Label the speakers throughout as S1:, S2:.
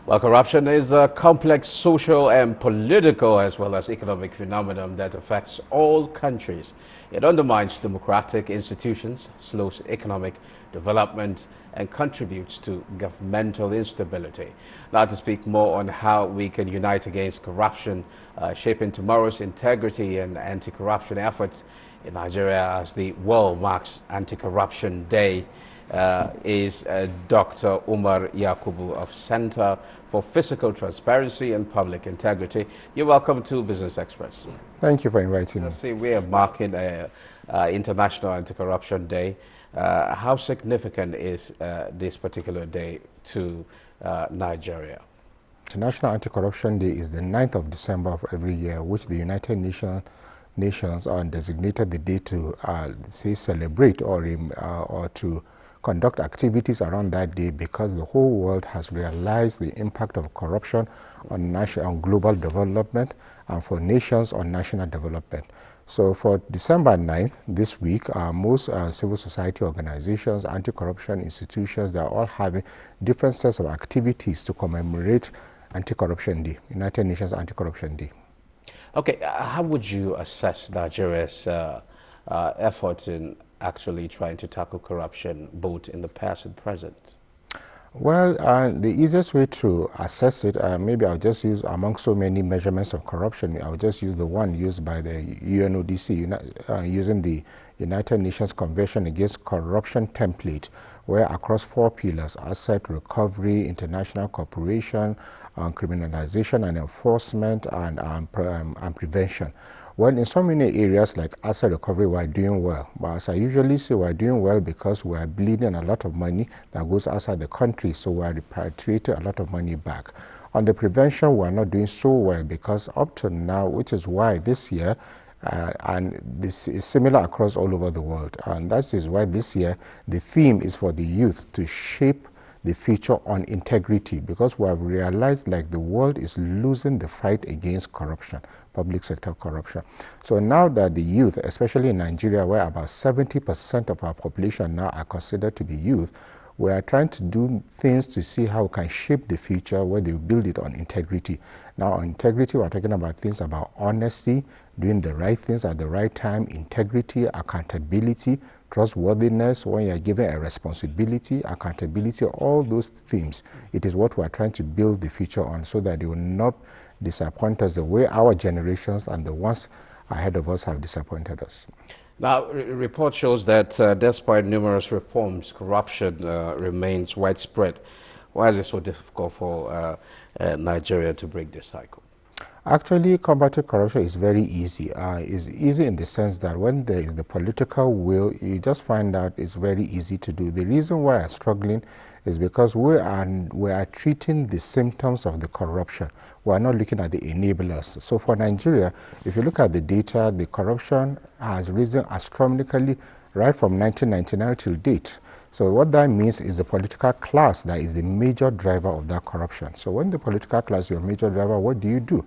S1: Well, corruption is a complex social and political as well as economic phenomenon that affects all countries. It undermines democratic institutions, slows economic development, and contributes to governmental instability. Now, to speak more on how we can unite against corruption, shaping tomorrow's integrity and anti-corruption efforts in Nigeria as the world marks Anti-Corruption Day, is Dr. Umar Yakubu of Center for Fiscal Transparency and Public Integrity. You're welcome to Business Express.
S2: Thank you for inviting me.
S1: See, we are marking International Anti-Corruption Day. How significant is this particular day to Nigeria?
S2: International Anti-Corruption Day is the 9th of December of every year, which the United Nations are designated the day to say celebrate or to conduct activities around that day, because the whole world has realized the impact of corruption on global development and for nations on national development. So for December 9th, this week, most civil society organizations, anti-corruption institutions, they're all having different sets of activities to commemorate Anti-Corruption Day, United Nations Anti-Corruption Day.
S1: Okay, how would you assess Nigeria's efforts in actually trying to tackle corruption both in the past and present?
S2: Well, the easiest way to assess it, maybe I'll just use, among so many measurements of corruption, I'll just use the one used by the UNODC, using the United Nations Convention Against Corruption template, where across 4 pillars, asset recovery, international cooperation, criminalization and enforcement, and prevention. Well, in so many areas like asset recovery, we're doing well. But as I usually say, we're doing well because we're bleeding a lot of money that goes outside the country, so we're repatriating a lot of money back. On the prevention, we're not doing so well because up to now, which is why this year, and this is similar across all over the world, and that is why this year the theme is for the youth to shape the future on integrity, because we have realized like the world is losing the fight against corruption, public sector corruption. So now that the youth, especially in Nigeria, where about 70% of our population now are considered to be youth, we are trying to do things to see how we can shape the future where they build it on integrity. Now on integrity, we're talking about things about honesty, doing the right things at the right time, integrity, accountability, trustworthiness, when you're given a responsibility, accountability, all those themes. It is what we're trying to build the future on, so that they will not disappoint us the way our generations and the ones ahead of us have disappointed us.
S1: Now, report shows that despite numerous reforms, corruption remains widespread. Why is it so difficult for Nigeria to break this cycle?
S2: Actually, combating corruption is very easy. It's easy in the sense that when there is the political will, you just find out it's very easy to do. The reason why I'm struggling is because we are treating the symptoms of the corruption. We are not looking at the enablers. So for Nigeria, if you look at the data, the corruption has risen astronomically right from 1999 till date. So what that means is the political class that is the major driver of that corruption. So when the political class is your major driver, what do?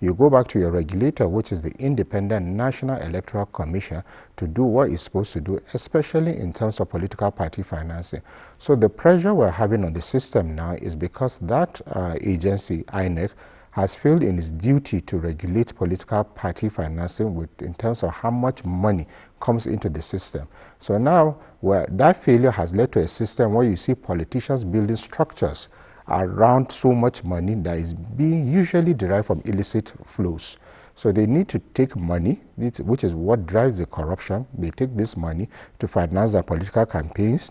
S2: You go back to your regulator, which is the Independent National Electoral Commission, to do what it's supposed to do, especially in terms of political party financing. So the pressure we're having on the system now is because that agency, INEC, has failed in its duty to regulate political party financing in terms of how much money comes into the system. So now, that failure has led to a system where you see politicians building structures around so much money that is being usually derived from illicit flows. So they need to take money, which is what drives the corruption. They take this money to finance their political campaigns,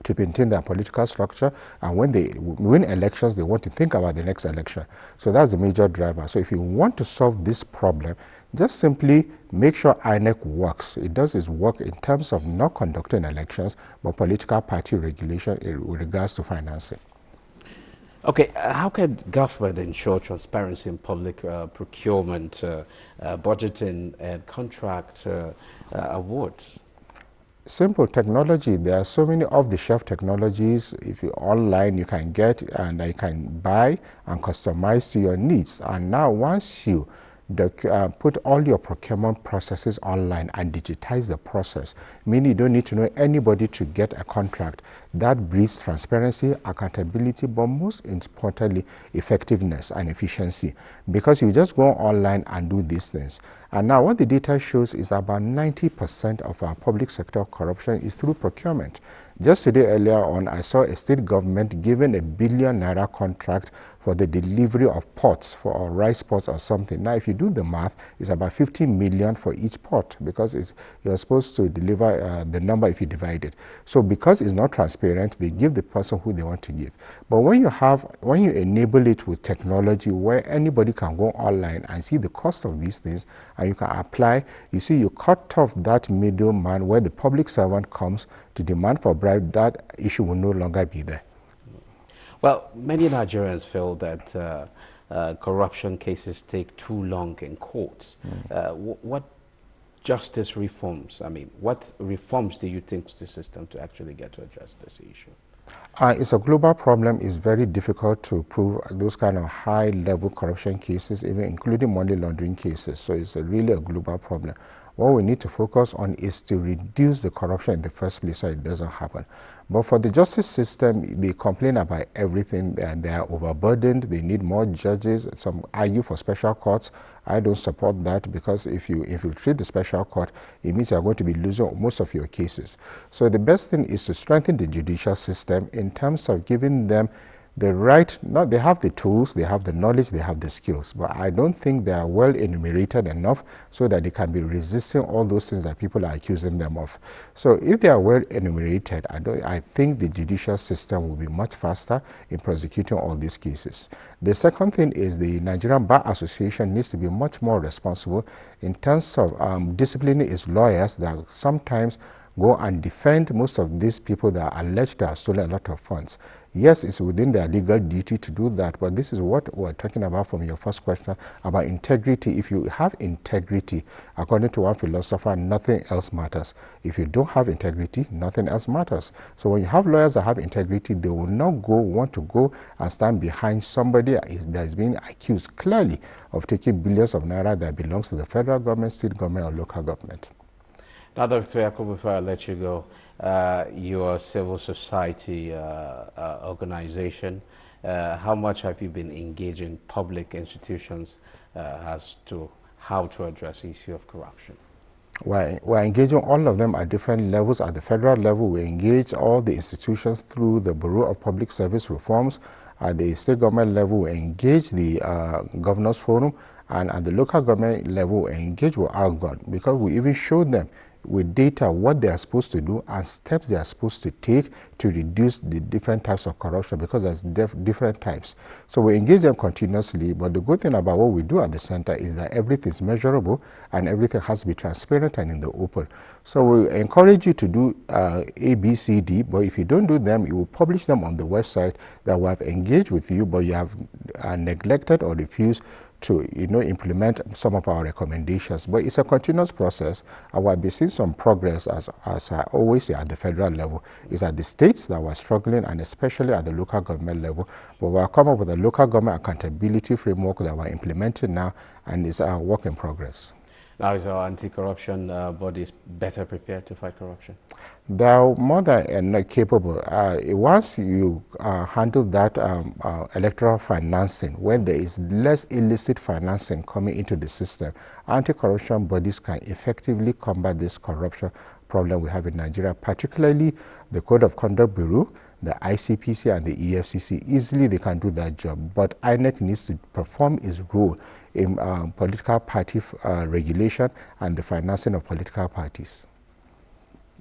S2: to maintain their political structure, and when they win elections, they want to think about the next election. So that's the major driver. So if you want to solve this problem, just simply make sure INEC works. It does its work in terms of not conducting elections, but political party regulation with regards to financing.
S1: Okay, how can government ensure transparency in public procurement, budgeting, and contract awards?
S2: Simple technology. There are so many off-the-shelf technologies. If you're online, you can get and you can buy and customize to your needs. And now once you put all your procurement processes online and digitize the process, meaning you don't need to know anybody to get a contract. That breeds transparency, accountability, but most importantly, effectiveness and efficiency, because you just go online and do these things. And now what the data shows is about 90% of our public sector corruption is through procurement. Just today, earlier on, I saw a state government giving ₦1 billion contract for the delivery of pots, for rice pots or something. Now, if you do the math, it's about 50 million for each pot, because you're supposed to deliver the number if you divide it. So because it's not transparent, they give the person who they want to give. But when you enable it with technology where anybody can go online and see the cost of these things, and you can apply, you see, you cut off that middleman where the public servant comes to demand for bribe. That issue will no longer be there.
S1: Well, many Nigerians feel that corruption cases take too long in courts. What justice reforms, what reforms do you think the system to actually get to address this issue?
S2: It's a global problem. It's very difficult to prove those kind of high-level corruption cases, even including money laundering cases. So it's really a global problem. What we need to focus on is to reduce the corruption in the first place so it doesn't happen. But for the justice system, they complain about everything, and they are overburdened. They need more judges. Some argue for special courts. I don't support that, because if you treat the special court, it means you are going to be losing most of your cases. So the best thing is to strengthen the judicial system in terms of giving them the right, they have the tools, they have the knowledge, they have the skills, but I don't think they are well enumerated enough so that they can be resisting all those things that people are accusing them of. So if they are well enumerated, I think the judicial system will be much faster in prosecuting all these cases. The second thing is the Nigerian Bar Association needs to be much more responsible in terms of disciplining its lawyers that sometimes go and defend most of these people that are alleged to have stolen a lot of funds. Yes, it's within their legal duty to do that, but this is what we're talking about from your first question about integrity. If you have integrity, according to one philosopher, nothing else matters. If you don't have integrity, nothing else matters. So when you have lawyers that have integrity, they will not want to go and stand behind somebody that is being accused clearly of taking billions of naira that belongs to the federal government, state government, or local government.
S1: Now, Dr. Yakubu, before I let you go, your civil society organization, how much have you been engaging public institutions as to how to address the issue of corruption?
S2: We're engaging all of them at different levels. At the federal level, we engage all the institutions through the Bureau of Public Service Reforms. At the state government level, we engage the Governors Forum, and at the local government level, we engage with Argon, because we even show them with data what they are supposed to do and steps they are supposed to take to reduce the different types of corruption, because there's different types. So we engage them continuously, but the good thing about what we do at the center is that everything is measurable and everything has to be transparent and in the open. So we encourage you to do A, B, C, D, but if you don't do them, you will publish them on the website that we have engaged with you, but you have neglected or refused to implement some of our recommendations. But it's a continuous process, and we'll be seeing some progress, as I always say, at the federal level. It's at the states that we're struggling, and especially at the local government level. But we'll come up with a local government accountability framework that we're implementing now, and it's a work in progress.
S1: Now, is our anti-corruption bodies better prepared to fight corruption?
S2: They are more than capable. Once you handle that electoral financing, when there is less illicit financing coming into the system, anti-corruption bodies can effectively combat this corruption problem we have in Nigeria, particularly the Code of Conduct Bureau, the ICPC, and the EFCC. Easily they can do that job, but INEC needs to perform its role in political party regulation and the financing of political parties.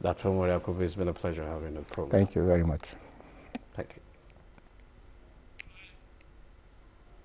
S1: Dr. Umar, it's been a pleasure having you on the program.
S2: Thank you very much.
S1: Thank you.